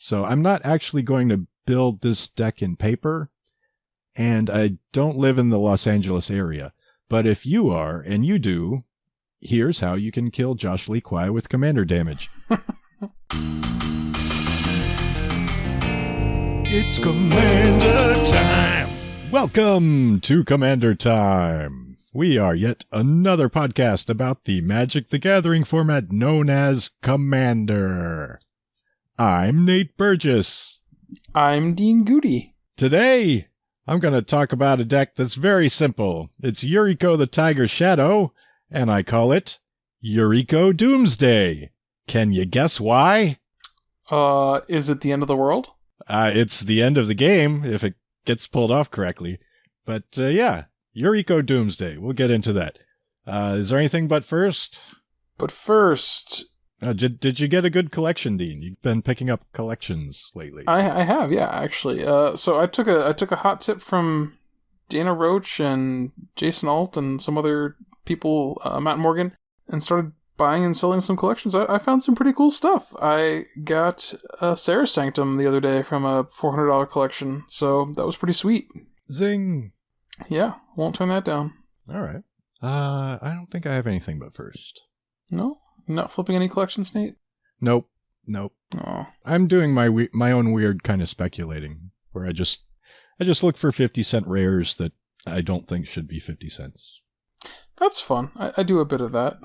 So I'm not actually going to build this deck in paper, and I don't live in the Los Angeles area. But if you are, and you do, here's how you can kill Josh Lee Kwai with commander damage. It's Commander Time! Welcome to Commander Time! We are yet another podcast about the Magic the Gathering format known as Commander. I'm Nate Burgess. I'm Dean Goody. Today, I'm going to talk about a deck that's very simple. It's Yuriko the Tiger Shadow, and I call it Yuriko Doomsday. Can you guess why? Is it the end of the world? It's the end of the game, if it gets pulled off correctly. But, yeah, Yuriko Doomsday. We'll get into that. Is there anything but first? But first... Did you get a good collection, Dean? You've been picking up collections lately. I have, yeah, actually. So I took a hot tip from Dana Roach and Jason Alt and some other people, Matt Morgan, and started buying and selling some collections. I found some pretty cool stuff. I got a Sarah Sanctum the other day from a $400 collection, so that was pretty sweet. Zing! Yeah, won't turn that down. All right. I don't think I have anything but first. No? Not flipping any collections, Nate? Nope. Oh. I'm doing my own weird kind of speculating, where I just look for 50-cent rares that I don't think should be 50 cents. That's fun. I do a bit of that.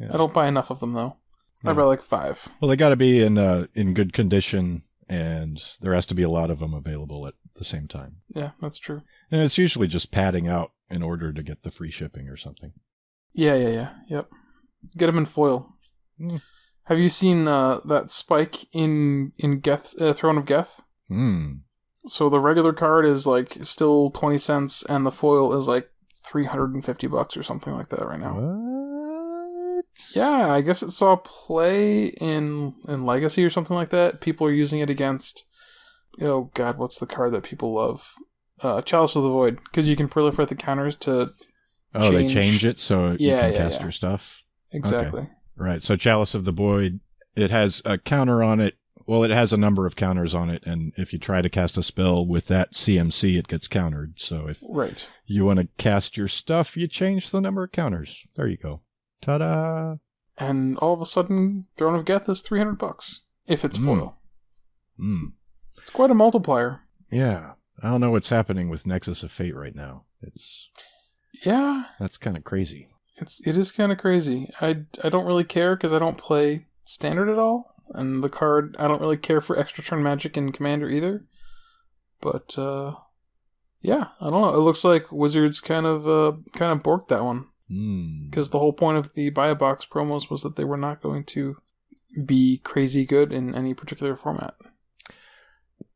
Yeah. I don't buy enough of them, though. Yeah. I buy like 5. Well, they got to be in good condition, and there has to be a lot of them available at the same time. Yeah, that's true. And it's usually just padding out in order to get the free shipping or something. Yeah. Yep. Get them in foil. Have you seen that spike in Geth, Throne of Geth? So the regular card is like still 20 cents, and the foil is like $350 or something like that right now. What? Yeah, I guess it saw play in Legacy or something like that. People are using it against, oh god, what's the card that people love? Chalice of the Void, because you can proliferate the counters to they change it so you can cast your stuff? Exactly. Okay. Right, so Chalice of the Void, it has a counter on it. Well, it has a number of counters on it, and if you try to cast a spell with that CMC, it gets countered. So if you want to cast your stuff, you change the number of counters. There you go. Ta-da! And all of a sudden, Throne of Geth is $300, if it's foil. It's quite a multiplier. Yeah, I don't know what's happening with Nexus of Fate right now. That's kind of crazy. It is kind of crazy. I don't really care because I don't play Standard at all, and the card, I don't really care for extra turn magic in Commander either. But yeah, I don't know. It looks like Wizards kind of borked that one because the whole point of the buy a box promos was that they were not going to be crazy good in any particular format.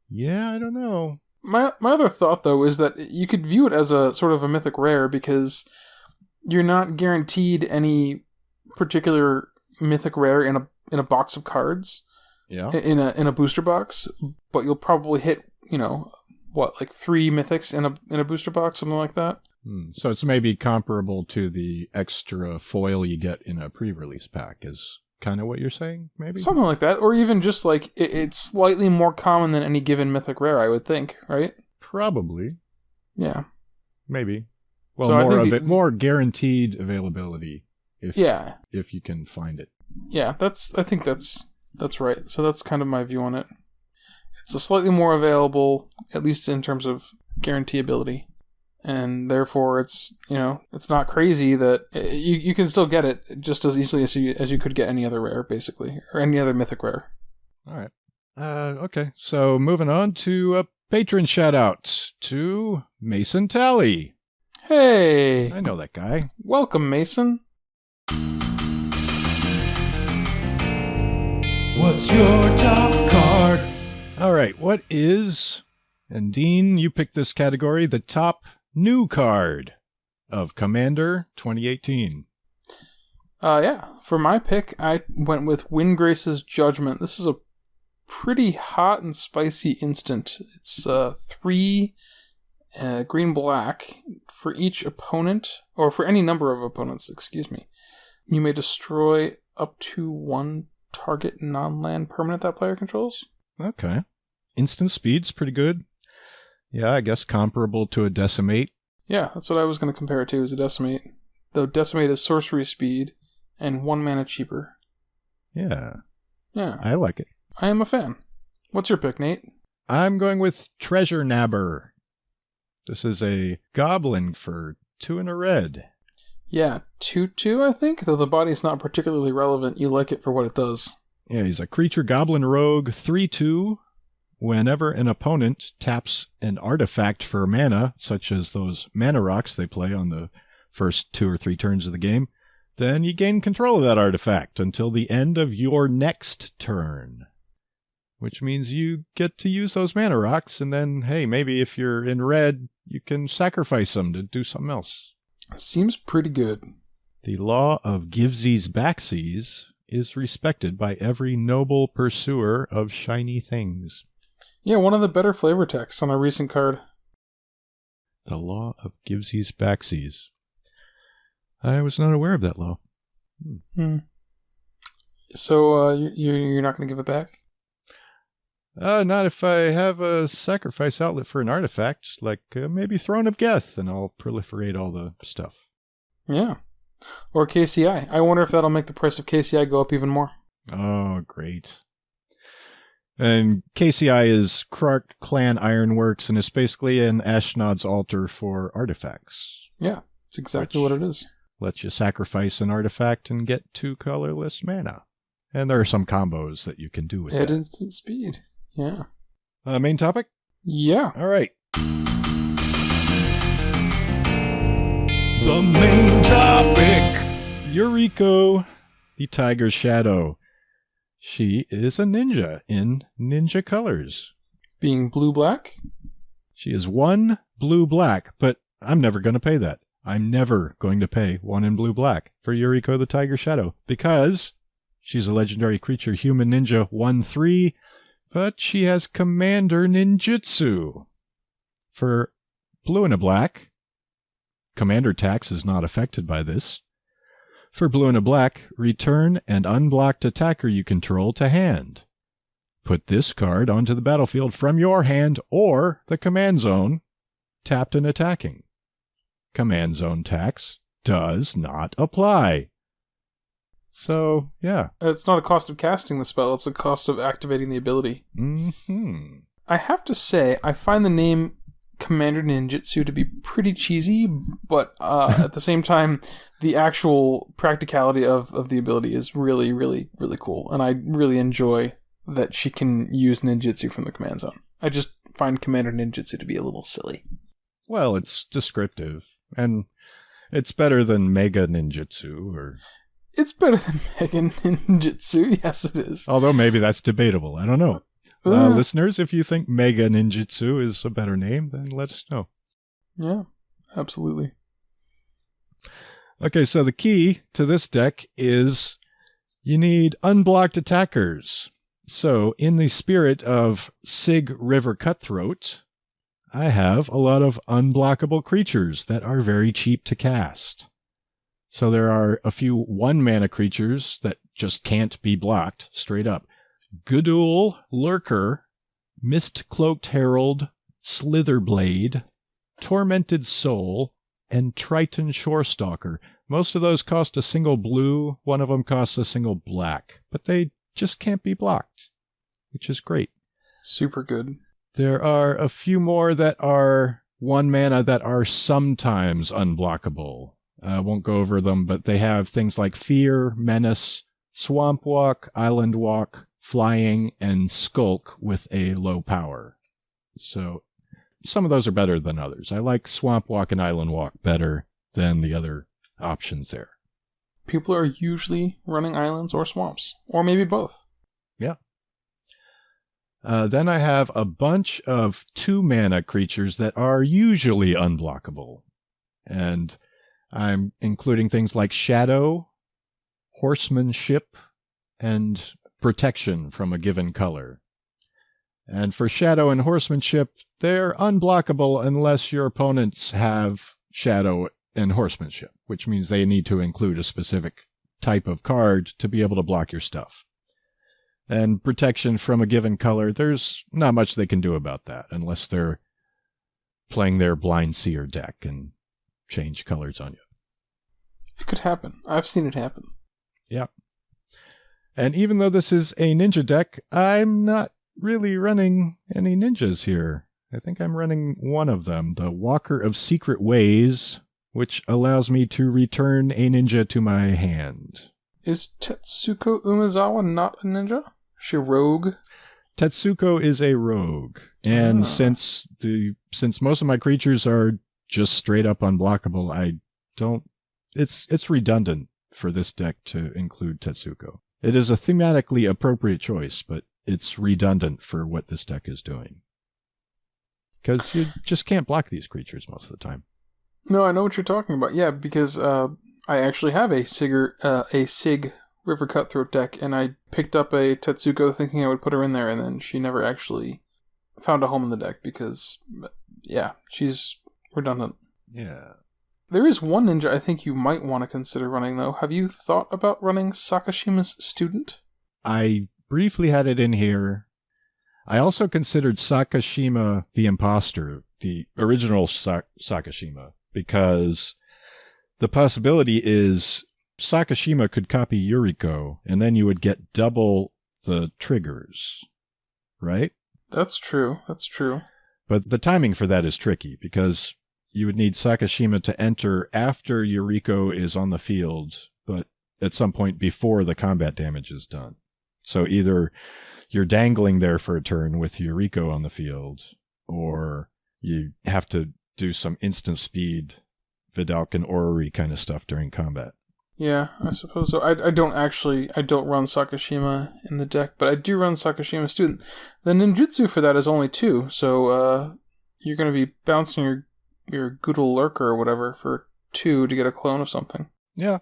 Yeah, I don't know. My other thought though is that you could view it as a sort of a mythic rare because you're not guaranteed any particular mythic rare in a box of cards. Yeah. In a booster box, but you'll probably hit, like 3 mythics in a booster box, something like that. So it's maybe comparable to the extra foil you get in a pre-release pack is kind of what you're saying, maybe? Something like that, or even just like it's slightly more common than any given mythic rare, I would think, right? Probably. Yeah. Maybe. Well, so more guaranteed availability if you can find it. Yeah, I think that's right. So that's kind of my view on it. It's a slightly more available, at least in terms of guarantee ability, and therefore it's it's not crazy that you can still get it just as easily as you could get any other rare, basically, or any other mythic rare. All right. Okay. So moving on to a patron shout out to Mason Talley. Hey! I know that guy. Welcome, Mason. What's your top card? All right, what is, and Dean, you picked this category, the top new card of Commander 2018. Yeah. For my pick, I went with Windgrace's Judgment. This is a pretty hot and spicy instant. It's 3 green-black for each opponent, or for any number of opponents, excuse me. You may destroy up to 1 target non-land permanent that player controls. Okay. Instant speed's pretty good. Yeah, I guess comparable to a Decimate. Yeah, that's what I was going to compare it to, as a Decimate. Though Decimate is sorcery speed and 1 mana cheaper. Yeah. Yeah. I like it. I am a fan. What's your pick, Nate? I'm going with Treasure Nabber. This is a goblin for 2 and a red. Yeah, 2/2, I think, though the body's not particularly relevant. You like it for what it does. Yeah, he's a creature goblin rogue, 3/2. Whenever an opponent taps an artifact for mana, such as those mana rocks they play on the first 2 or 3 turns of the game, then you gain control of that artifact until the end of your next turn. Which means you get to use those mana rocks, and then, hey, maybe if you're in red, you can sacrifice them to do something else. Seems pretty good. The law of givesies backsies is respected by every noble pursuer of shiny things. Yeah, one of the better flavor texts on a recent card. The law of givesies backsies. I was not aware of that law. So you're not going to give it back? Not if I have a sacrifice outlet for an artifact, like maybe Throne of Geth, and I'll proliferate all the stuff. Yeah. Or KCI. I wonder if that'll make the price of KCI go up even more. Oh, great. And KCI is Krark Clan Ironworks, and it's basically an Ashnod's altar for artifacts. Yeah, it's exactly what it is. Lets you sacrifice an artifact and get 2 colorless mana. And there are some combos that you can do with At that. instant speed. Yeah. Main topic? Yeah. All right. The main topic. Yuriko, the Tiger Shadow. She is a ninja in ninja colors. Being blue-black? She is 1 blue-black, but I'm never going to pay that. I'm never going to pay 1 in blue-black for Yuriko the Tiger Shadow, because she's a legendary creature, human ninja 1/3, but she has commander ninjutsu. For blue and a black, commander tax is not affected by this. For blue and a black, return an unblocked attacker you control to hand. Put this card onto the battlefield from your hand or the command zone, tapped and attacking. Command zone tax does not apply. So, yeah. It's not a cost of casting the spell, it's a cost of activating the ability. Mm-hmm. I have to say, I find the name Commander Ninjutsu to be pretty cheesy, but at the same time, the actual practicality of the ability is really, really, really cool. And I really enjoy that she can use ninjutsu from the command zone. I just find Commander Ninjutsu to be a little silly. Well, it's descriptive, and it's better than Mega Ninjutsu, or... It's better than Mega Ninjutsu, yes it is. Although maybe that's debatable, I don't know. Listeners, if you think Mega Ninjutsu is a better name, then let us know. Yeah, absolutely. Okay, so the key to this deck is you need unblocked attackers. So, in the spirit of Sig River Cutthroat, I have a lot of unblockable creatures that are very cheap to cast. So there are a few 1-mana creatures that just can't be blocked, straight up. Gudul Lurker, Mist-Cloaked Herald, Slitherblade, Tormented Soul, and Triton Shorestalker. Most of those cost a single blue, one of them costs a single black, but they just can't be blocked, which is great. Super good. There are a few more that are 1 mana that are sometimes unblockable. I won't go over them, but they have things like Fear, Menace, Swamp Walk, Island Walk, Flying, and Skulk with a low power. So some of those are better than others. I like Swamp Walk and Island Walk better than the other options there. People are usually running islands or swamps, or maybe both. Yeah. Then I have a bunch of 2-mana creatures that are usually unblockable. And I'm including things like Shadow, Horsemanship, and Protection from a given color. And for Shadow and Horsemanship, they're unblockable unless your opponents have Shadow and Horsemanship, which means they need to include a specific type of card to be able to block your stuff. And protection from a given color, there's not much they can do about that unless they're playing their blind seer deck and change colors on you. It could happen. I've seen it happen. Yeah. And even though this is a ninja deck, I'm not really running any ninjas here. I think I'm running one of them, the Walker of Secret Ways, which allows me to return a ninja to my hand. Is Tetsuko Umezawa not a ninja? She a rogue? Tetsuko is a rogue, and since most of my creatures are just straight up unblockable, it's redundant for this deck to include Tetsuko. It is a thematically appropriate choice, but it's redundant for what this deck is doing. Because you just can't block these creatures most of the time. No, I know what you're talking about. Yeah, because I actually have a Sig River Cutthroat deck, and I picked up a Tetsuko thinking I would put her in there, and then she never actually found a home in the deck because, yeah, she's redundant. Yeah. There is one ninja I think you might want to consider running, though. Have you thought about running Sakashima's Student? I briefly had it in here. I also considered Sakashima the Imposter, the original Sakashima, because the possibility is Sakashima could copy Yuriko, and then you would get double the triggers, right? That's true. But the timing for that is tricky, because you would need Sakashima to enter after Yuriko is on the field, but at some point before the combat damage is done. So either you're dangling there for a turn with Yuriko on the field, or you have to do some instant speed Vidalcan Orrery kind of stuff during combat. Yeah, I suppose so. I don't run Sakashima in the deck, but I do run Sakashima Student. The ninjutsu for that is only 2, so you're going to be bouncing your Goodle Lurker or whatever for 2 to get a clone of something. Yeah,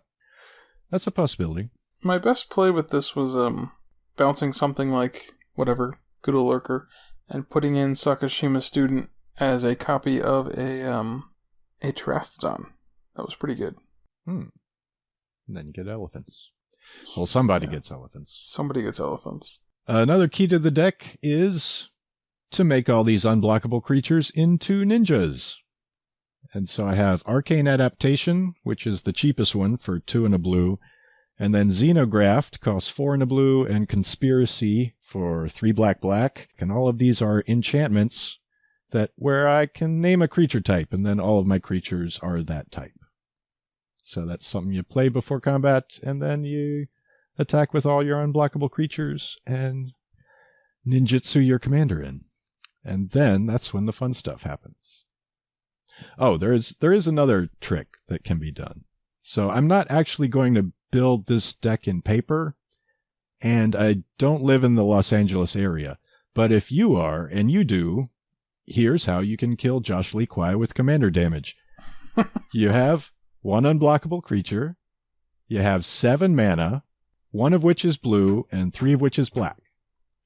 that's a possibility. My best play with this was bouncing something like, whatever, Goodle Lurker, and putting in Sakashima Student as a copy of a Terastodon. That was pretty good. And then you get elephants. Well, somebody gets elephants. Somebody gets elephants. Another key to the deck is to make all these unblockable creatures into ninjas. And so I have Arcane Adaptation, which is the cheapest one for 2 and a blue. And then Xenograft costs 4 and a blue, and Conspiracy for 3 black. And all of these are enchantments where I can name a creature type, and then all of my creatures are that type. So that's something you play before combat, and then you attack with all your unblockable creatures and ninjutsu your commander in. And then that's when the fun stuff happens. Oh, there is another trick that can be done. So I'm not actually going to build this deck in paper, and I don't live in the Los Angeles area. But if you are, and you do, here's how you can kill Josh Lee Kwai with commander damage. You have 1 unblockable creature, you have 7 mana, 1 of which is blue and 3 of which is black.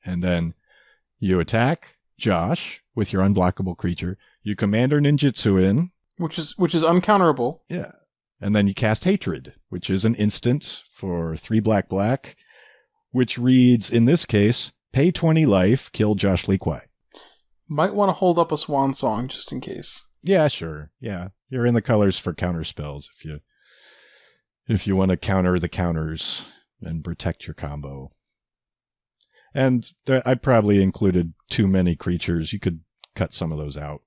And then you attack Josh with your unblockable creature, you commander ninjutsu in. Which is uncounterable. Yeah. And then you cast Hatred, which is an instant for 3 black, which reads, in this case, pay 20 life, kill Josh Lee Kwai. Might want to hold up a swan song just in case. Yeah, sure. Yeah. You're in the colors for counter spells if you want to counter the counters and protect your combo. And I probably included too many creatures. You could cut some of those out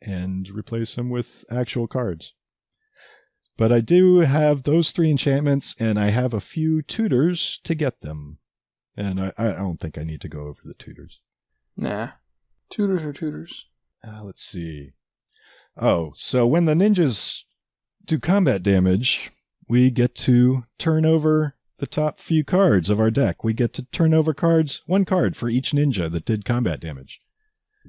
and replace them with actual cards. But I do have those 3 enchantments, and I have a few tutors to get them. And I don't think I need to go over the tutors. Nah. Tutors are tutors. Let's see. Oh, so when the ninjas do combat damage, we get to turn over the top few cards of our deck. We get to turn over 1 card for each ninja that did combat damage.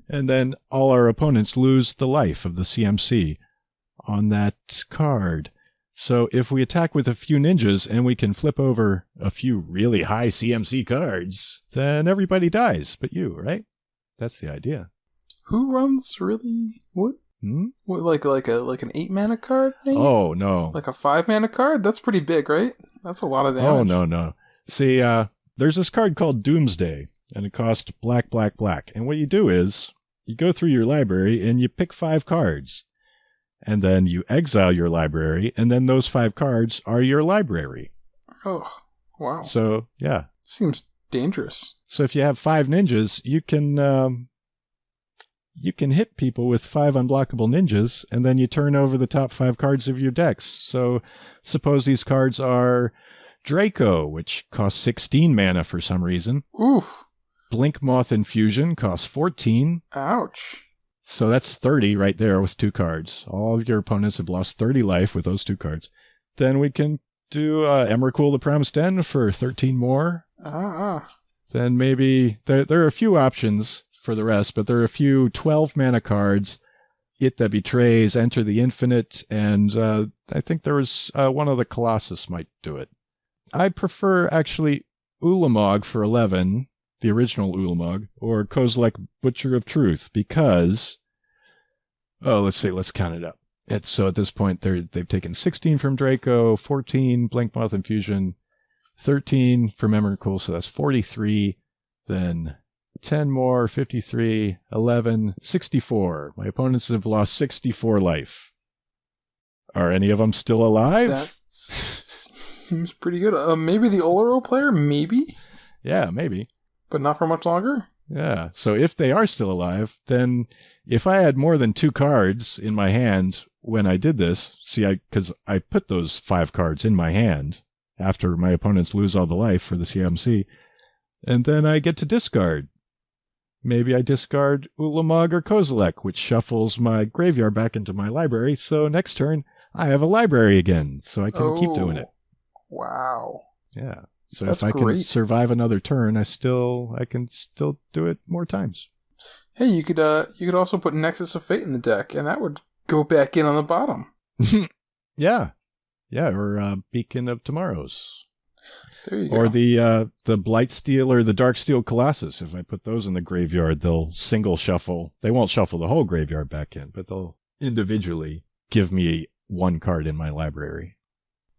And then all our opponents lose the life of the CMC on that card. So if we attack with a few ninjas and we can flip over a few really high CMC cards, then everybody dies but you, right? That's the idea. Who runs really what? What, like an 8 mana card? Maybe? Oh, no. Like a 5 mana card? That's pretty big, right? That's a lot of damage. Oh, no. See, there's this card called Doomsday, and it costs black, black, black. And what you do is you go through your library and you pick 5 cards. And then you exile your library, and then those 5 cards are your library. Oh, wow. So, yeah. Seems dangerous. So if you have 5 ninjas, you can hit people with 5 unblockable ninjas, and then you turn over the top 5 cards of your decks. So suppose these cards are Draco, which costs 16 mana for some reason. Oof. Blink Moth Infusion costs 14. Ouch. So that's 30 right there with 2 cards. All of your opponents have lost 30 life with those 2 cards. Then we can do Emrakul the Promised End for 13 more. Then maybe there are a few options for the rest, but there are a few 12 mana cards. It That Betrays, Enter the Infinite, and I think there was one of the Colossus might do it. I prefer actually Ulamog for 11, the original Ulamog, or Kozilek Butcher of Truth, because, let's count it up. So at this point, they've taken 16 from Draco, 14 Blink Moth Infusion, 13 from Emrakul, so that's 43, then 10 more, 53, 11, 64. My opponents have lost 64 life. Are any of them still alive? That seems pretty good. Maybe the Oloro player? Maybe? Yeah, maybe. But not for much longer? Yeah, so if they are still alive, then if I had more than 2 cards in my hand when I did this, because I put those 5 cards in my hand after my opponents lose all the life for the CMC, and then I get to discard. Maybe I discard Ulamog or Kozilek, which shuffles my graveyard back into my library, so next turn I have a library again, so I can keep doing it. Wow. Yeah. So That's if I great. can survive another turn, I can still do it more times. Hey, you could also put Nexus of Fate in the deck, and that would go back in on the bottom. Yeah, or Beacon of Tomorrows. There you go. Or the Blightsteel or the Darksteel Colossus. If I put those in the graveyard, they'll single shuffle. They won't shuffle the whole graveyard back in, but they'll individually give me 1 card in my library.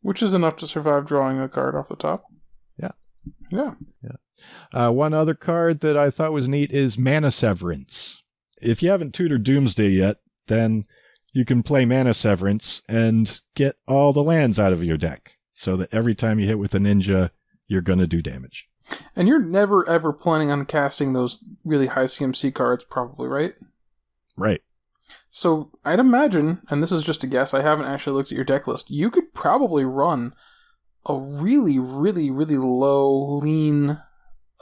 Which is enough to survive drawing a card off the top. Yeah. One other card that I thought was neat is Mana Severance. If you haven't tutored Doomsday yet, then you can play Mana Severance and get all the lands out of your deck, so that every time you hit with a ninja, you're going to do damage. And you're never, ever planning on casting those really high CMC cards, probably, right? Right. So I'd imagine, and this is just a guess, I haven't actually looked at your deck list, you could probably run a really, really, really low, lean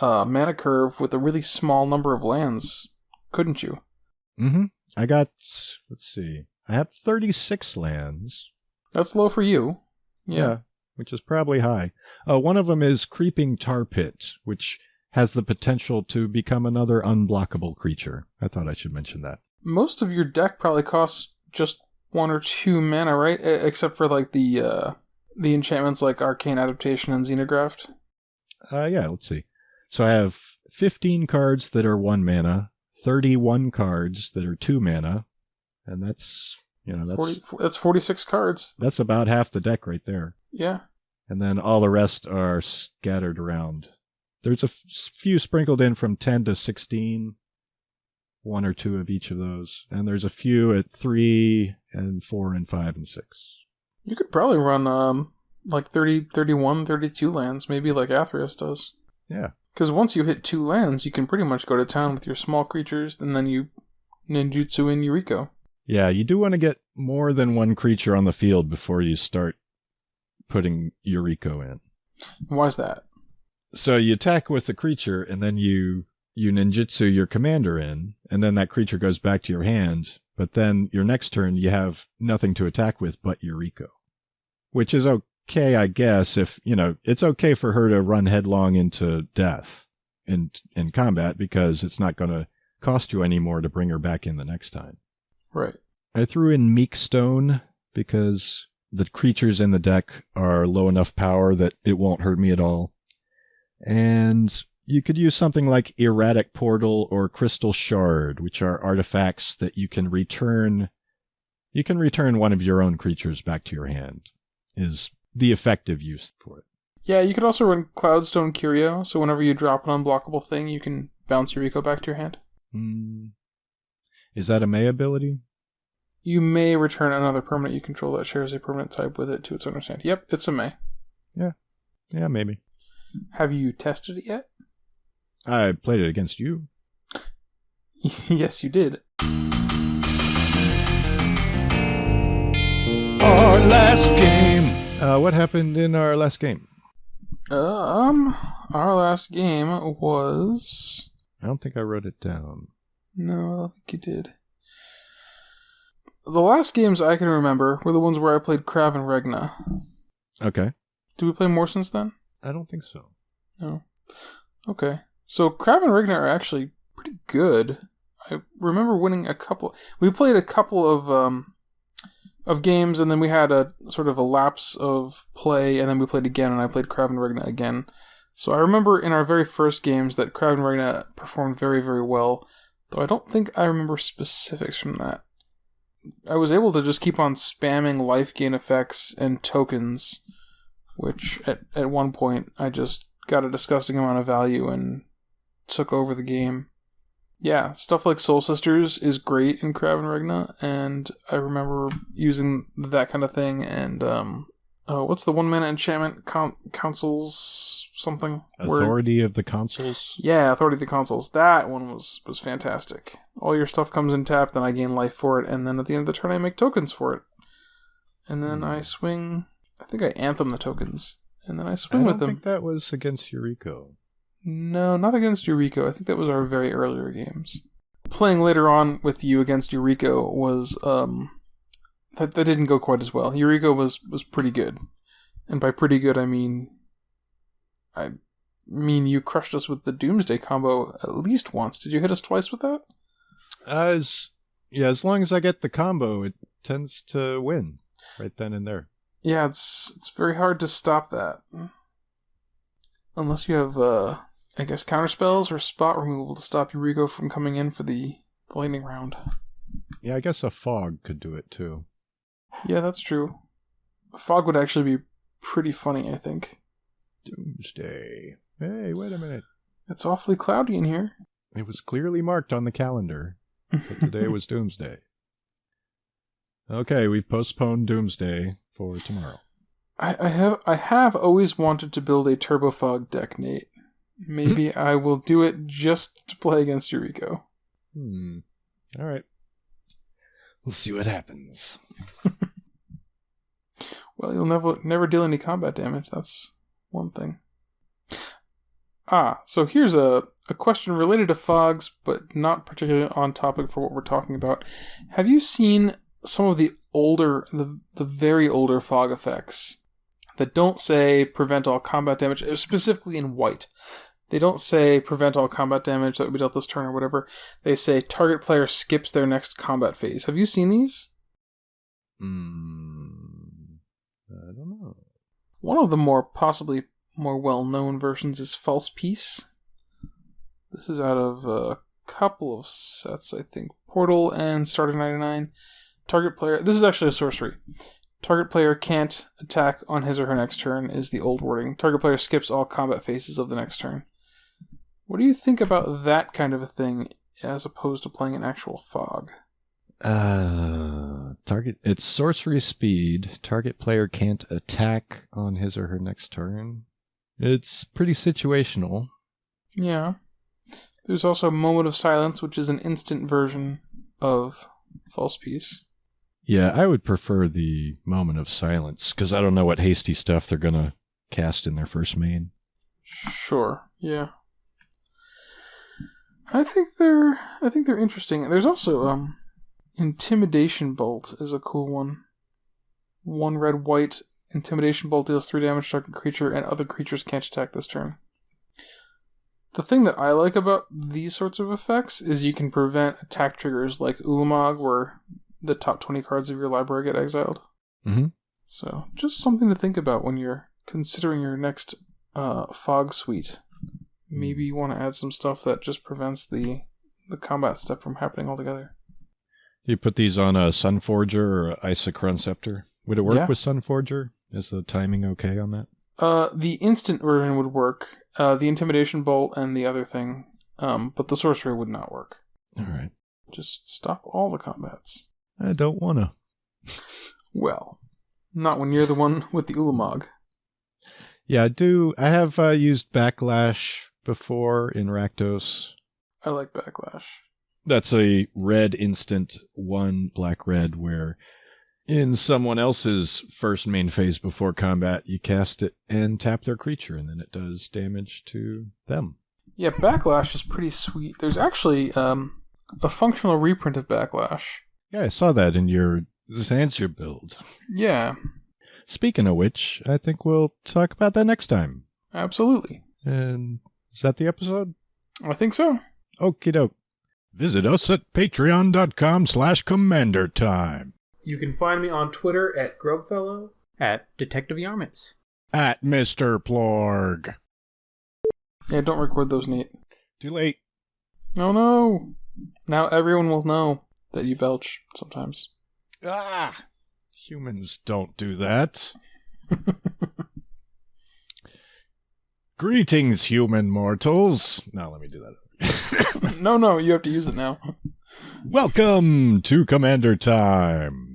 mana curve with a really small number of lands, couldn't you? Mm-hmm. I got, I have 36 lands. That's low for you. Yeah. Which is probably high. One of them is Creeping Tar Pit, which has the potential to become another unblockable creature. I thought I should mention that. Most of your deck probably costs just 1 or 2 mana, right? Except for like the enchantments like Arcane Adaptation and Xenograft. Yeah, let's see. So I have 15 cards that are 1 mana, 31 cards that are 2 mana, and that's 46 cards. That's about half the deck right there. Yeah. And then all the rest are scattered around. There's a few sprinkled in from 10 to 16, 1 or 2 of each of those. And there's a few at 3 and 4 and 5 and 6. You could probably run like 30, 31, 32 lands, maybe like Athreus does. Yeah. Because once you hit 2 lands, you can pretty much go to town with your small creatures, and then you ninjutsu in Yuriko. Yeah, you do want to get more than 1 creature on the field before you start putting Yuriko in. Why's that? So you attack with the creature, and then you ninjutsu your commander in, and then that creature goes back to your hand, but then your next turn you have nothing to attack with but Yuriko. Which is okay, I guess, if, it's okay for her to run headlong into death in combat, because it's not going to cost you any more to bring her back in the next time. Right. I threw in Meek Stone because the creatures in the deck are low enough power that it won't hurt me at all. And you could use something like Erratic Portal or Crystal Shard, which are artifacts that you can return. You can return one of your own creatures back to your hand, is the effective use for it. Yeah, you could also run Cloudstone Curio, so whenever you drop an unblockable thing, you can bounce Yuriko back to your hand. Is that a May ability? You may return another permanent you control that shares a permanent type with it to its owner's hand. Yep, it's a May. Yeah, maybe. Have you tested it yet? I played it against you. Yes, you did. Our last game. What happened in our last game? Our last game was... I don't think I wrote it down. No, I don't think you did. The last games I can remember were the ones where I played Krav and Regna. Okay. Did we play more since then? I don't think so. No. Okay. So Krav and Regna are actually pretty good. I remember winning a couple... We played a couple of games, and then we had a sort of a lapse of play, and then we played again, and I played Krav and Regna again. So I remember in our very first games that Krav and Regna performed very, very well, though I don't think I remember specifics from that. I was able to just keep on spamming life gain effects and tokens, which at one point I just got a disgusting amount of value and took over the game. Yeah, stuff like Soul Sisters is great in Krav and Regna, and I remember using that kind of thing, and what's the one-mana enchantment? Councils something? Authority of the Consuls? Yeah, Authority of the Consuls. That one was fantastic. All your stuff comes in tapped, and I gain life for it, and then at the end of the turn I make tokens for it. And then I swing... I think I Anthem the tokens, and then I swing with them. I don't think that was against Yuriko. No, not against Yuriko. I think that was our very earlier games. Playing later on with you against Yuriko was... That didn't go quite as well. Yuriko was pretty good. And by pretty good, I mean you crushed us with the Doomsday combo at least once. Did you hit us twice with that? As long as I get the combo, it tends to win right then and there. Yeah, it's very hard to stop that. Unless you have, I guess, counterspells or spot removal to stop Yuriko from coming in for the lightning round. Yeah, I guess a fog could do it too. Yeah, that's true. A fog would actually be pretty funny, I think. Doomsday. Hey, wait a minute. It's awfully cloudy in here. It was clearly marked on the calendar, but today was Doomsday. Okay, we've postponed Doomsday for tomorrow. I have always wanted to build a Turbo Fog deck, Nate. Maybe I will do it just to play against Yuriko. All right. We'll see what happens. Well, you'll never deal any combat damage. That's one thing. So here's a question related to fogs, but not particularly on topic for what we're talking about. Have you seen some of the very older fog effects that don't say prevent all combat damage, specifically in white? They don't say prevent all combat damage that would be dealt this turn or whatever. They say target player skips their next combat phase. Have you seen these? I don't know. One of the possibly more well-known versions is False Peace. This is out of a couple of sets, I think. Portal and Starter 99. Target player... This is actually a sorcery. Target player can't attack on his or her next turn is the old wording. Target player skips all combat phases of the next turn. What do you think about that kind of a thing as opposed to playing an actual fog? It's sorcery speed. Target player can't attack on his or her next turn. It's pretty situational. Yeah. There's also Moment of Silence, which is an instant version of False Peace. Yeah, I would prefer the Moment of Silence, because I don't know what hasty stuff they're going to cast in their first main. Sure, yeah. I think they're interesting. There's also Intimidation Bolt is a cool one. 1 red-white Intimidation Bolt deals 3 damage to target creature, and other creatures can't attack this turn. The thing that I like about these sorts of effects is you can prevent attack triggers like Ulamog, where the top 20 cards of your library get exiled. Mm-hmm. So, just something to think about when you're considering your next fog suite. Maybe you want to add some stuff that just prevents the combat step from happening altogether. You put these on a Sunforger or Isocron Scepter. Would it work with Sunforger? Is the timing okay on that? The instant version would work. The intimidation bolt and the other thing. But the sorcery would not work. All right. Just stop all the combats. I don't want to. Well, not when you're the one with the Ulamog. Yeah, I do. I have used Backlash before in Rakdos. I like Backlash. That's a red instant, 1 black-red, where in someone else's first main phase before combat, you cast it and tap their creature, and then it does damage to them. Yeah, Backlash is pretty sweet. There's actually a functional reprint of Backlash. Yeah, I saw that in your Zanzibar build. Yeah. Speaking of which, I think we'll talk about that next time. Absolutely. And is that the episode? I think so. Okie doke. Visit us at patreon.com/commandertime. You can find me on Twitter at Grubfellow, at Detective Yarmits, at Mr. Plorg. Yeah, don't record those, Nate. Too late. Oh no! Now everyone will know that you belch sometimes. Ah! Humans don't do that. Greetings, human mortals. Now let me do that. No, you have to use it now. Welcome to Commander Time.